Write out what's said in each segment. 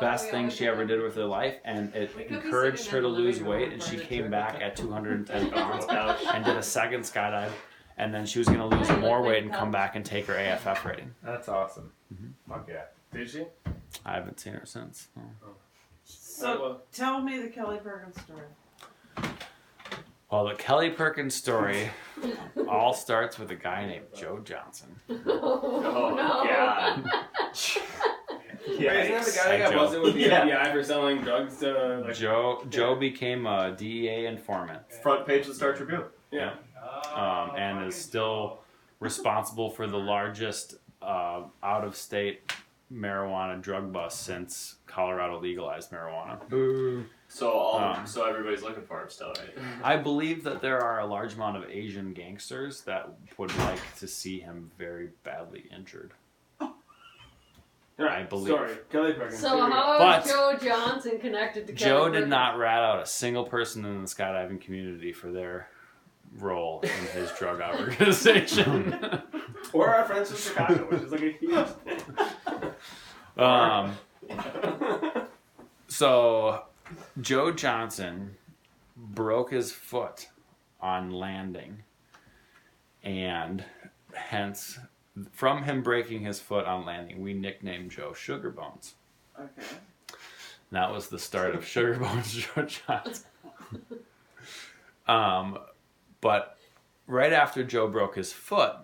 best thing she ever did with her life, and it encouraged her to lose weight, and she came back at 210 pounds and did a second skydive, and then she was going to lose more weight and come back and take her AFF rating. That's awesome. Fuck yeah. Did she? I haven't seen her since. No. So tell me the Kelly Perkins story. Well, the Kelly Perkins story all starts with a guy named Joe Johnson. Oh, God. Yeah, isn't that the guy that got Joe. busted with the FBI for selling drugs to like Joe became a DEA informant. Front page of the Star Tribune. Yeah. And is still responsible for the largest out-of-state marijuana drug bust since Colorado legalized marijuana. Boo. So so everybody's looking for him still, right? I believe that there are a large amount of Asian gangsters that would like to see him very badly injured. I believe. Sorry, Kelly Perkins. So how But is Joe Johnson connected to Kelly Joe Perkins? did not rat out a single person in the skydiving community for their role in his drug organization. Or our friends from Chicago, which is like a huge thing. So Joe Johnson broke his foot on landing, and hence, from him breaking his foot on landing, we nicknamed Joe Sugar Bones. Okay. And that was the start of Sugar Bones Joe Johnson. But right after Joe broke his foot,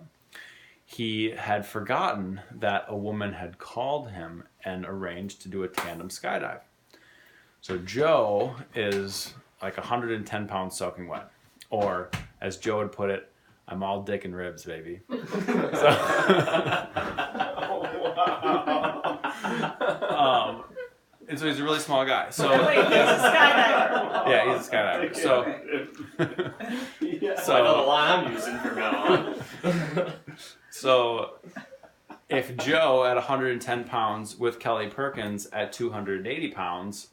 he had forgotten that a woman had called him and arranged to do a tandem skydive. So Joe is like 110 pounds soaking wet. Or, as Joe would put it, I'm all dick and ribs, baby. And so he's a really small guy. So Wait, he's a skydiver. yeah, he's a skydiver. So, So I know the line I'm using from now on. So if Joe at 110 pounds with Kelly Perkins at 280 pounds,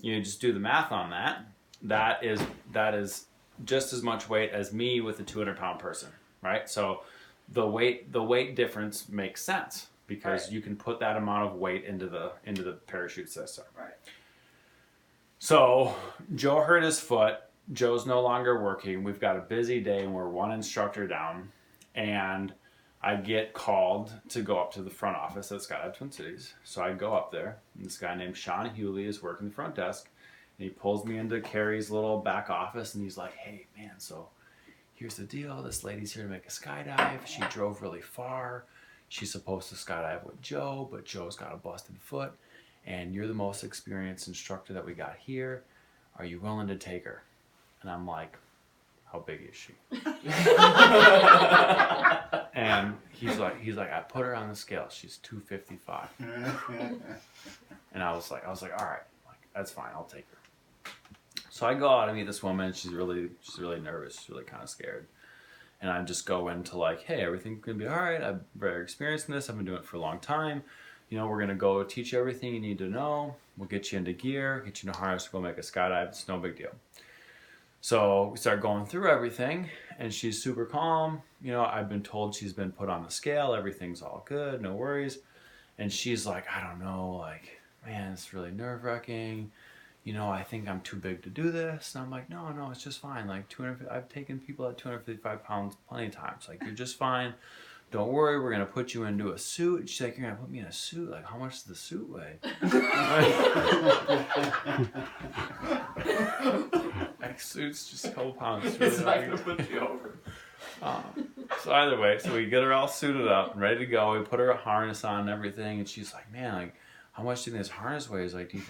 you just do the math on that. That is just as much weight as me with a 200-pound person, right? So the weight difference makes sense because you can put that amount of weight into the parachute system. Right. So Joe hurt his foot. Joe's no longer working. We've got a busy day and we're one instructor down. And I get called to go up to the front office at Skydive Twin Cities. So I go up there, and this guy named Sean Hewley is working the front desk, and he pulls me into Carrie's little back office, and he's like, "Hey, man, so here's the deal. This lady's here to make a skydive. She drove really far. She's supposed to skydive with Joe, but Joe's got a busted foot, and you're the most experienced instructor that we got here. Are you willing to take her?" And I'm like, "How big is she?" And he's like, I put her on the scale. She's 255. And I was like, all right, like that's fine. I'll take her. So I go out and meet this woman. She's really nervous. She's really kind of scared. And I just go into like, hey, everything's gonna be all right. I'm very experienced in this. I've been doing it for a long time. You know, we're gonna go teach you everything you need to know. We'll get you into gear, get you in a harness to go make a skydive. It's no big deal. So we start going through everything, and she's super calm. You know, I've been told she's been put on the scale. Everything's all good, no worries. And she's like, I don't know, like, man, it's really nerve-wracking. You know, I think I'm too big to do this. And I'm like, no, it's just fine. Like, I've taken people at 255 pounds plenty of times. Like, you're just fine. Don't worry, we're going to put you into a suit. And she's like, you're going to put me in a suit? Like, how much does the suit weigh? Like, suit's just a couple pounds. It's really It's not going to put you over. So either way, so we get her all suited up and ready to go. We put her a harness on and everything. And she's like, man, like, how much do you think this harness weighs? Like, do you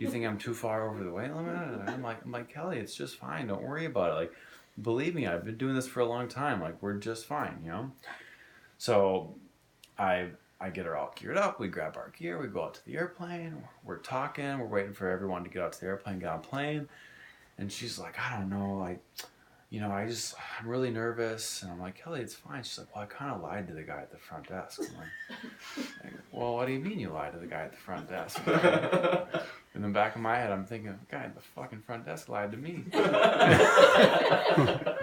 think I'm too far over the weight limit? And I'm like, Kelly, it's just fine. Don't worry about it. Like, believe me, I've been doing this for a long time. Like, we're just fine, you know? So I get her all geared up. We grab our gear. We go out to the airplane. We're talking. We're waiting for everyone to get out to the airplane, get on plane. And she's like, I don't know, like, you know, I'm really nervous. And I'm like, Kelly, it's fine. She's like, well, I kind of lied to the guy at the front desk. I'm like, well, what do you mean you lied to the guy at the front desk? In the back of my head, I'm thinking, the guy at the fucking front desk lied to me.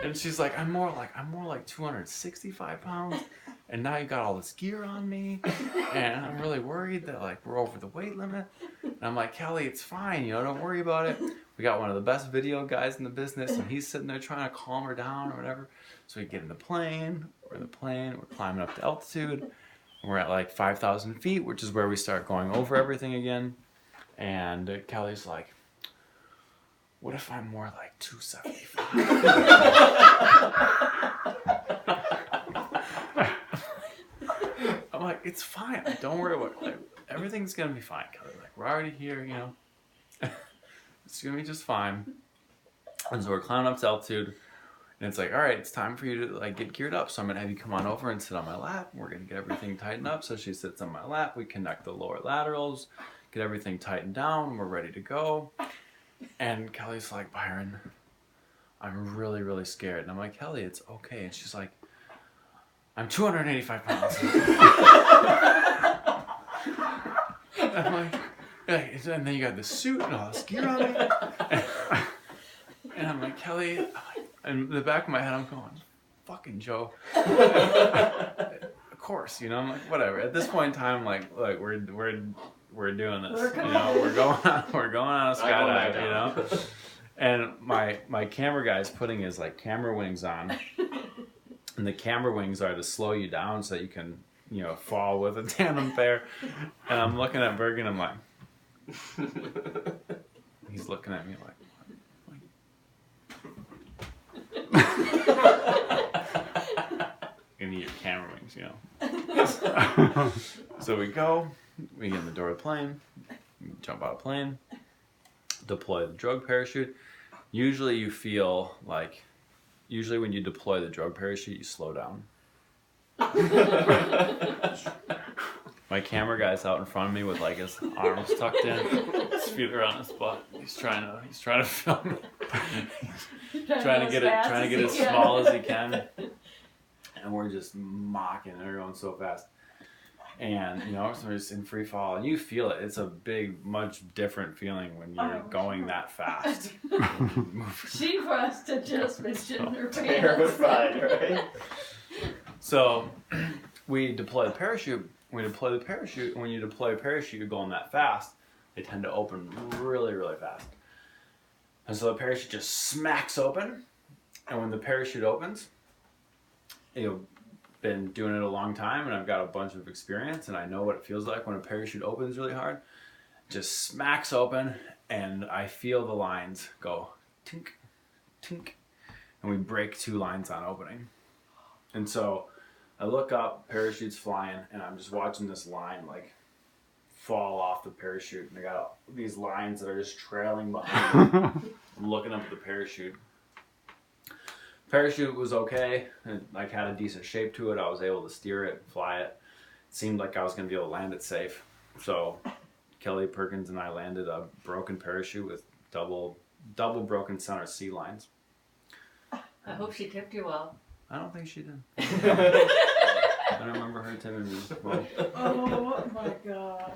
And she's like, I'm more like 265 pounds. And now you got all this gear on me. And I'm really worried that, like, we're over the weight limit. And I'm like, Kelly, it's fine, you know, don't worry about it. We got one of the best video guys in the business, and he's sitting there trying to calm her down or whatever. So we get in the plane, we're climbing up to altitude, and we're at like 5,000 feet, which is where we start going over everything again. And Kelly's like, what if I'm more like 275? I'm like, it's fine. Don't worry about it. Like, everything's going to be fine, Kelly. Like, we're already here, you know. It's going to be just fine. And so we're climbing up to altitude. And it's like, all right, it's time for you to like get geared up. So I'm going to have you come on over and sit on my lap. We're going to get everything tightened up. So she sits on my lap. We connect the lower laterals, get everything tightened down. We're ready to go. And Kelly's like, Byron, I'm really, really scared. And I'm like, Kelly, it's okay. And she's like, I'm 285 pounds. And I'm like, and then you got the suit and all this gear on me. And I'm like, Kelly, and in the back of my head, I'm going, fucking Joe. Of course, you know, I'm like, whatever. At this point in time, like we're doing this. You know, we're going on a skydive, you know. And my camera guy's putting his like camera wings on, and the camera wings are to slow you down so that you can, you know, fall with a tandem pair. And I'm looking at Bergen, I'm like, he's looking at me like. You need your camera wings, you know. So we get in the door of the plane, jump out of the plane, deploy the drogue parachute. Usually when you deploy the drogue parachute, you slow down. My camera guy's out in front of me with like his arms tucked in, his feet are on his butt. He's trying to film me. trying to get it as small as he can. And we're just mocking and we're going so fast. And you know, so we're just in free fall, and you feel it. It's a big, much different feeling when you're going that fast. She must have just been shitting her pants. Terrified, right? So we deploy the parachute. And when you deploy a parachute, you're going that fast. They tend to open really, really fast. And so the parachute just smacks open. And when the parachute opens, you've been doing it a long time, and I've got a bunch of experience, and I know what it feels like when a parachute opens really hard. It just smacks open, and I feel the lines go tink, tink, and we break 2 lines on opening. And so I look up, parachute's flying, and I'm just watching this line like fall off the parachute, and I got these lines that are just trailing behind me. I'm looking up at the parachute. Parachute was okay. It like had a decent shape to it. I was able to steer it, fly it. It seemed like I was going to be able to land it safe. So Kelly Perkins and I landed a broken parachute with double broken center C lines. I hope she tipped you well. I don't think she did. I don't remember her tipping me well. Oh my God.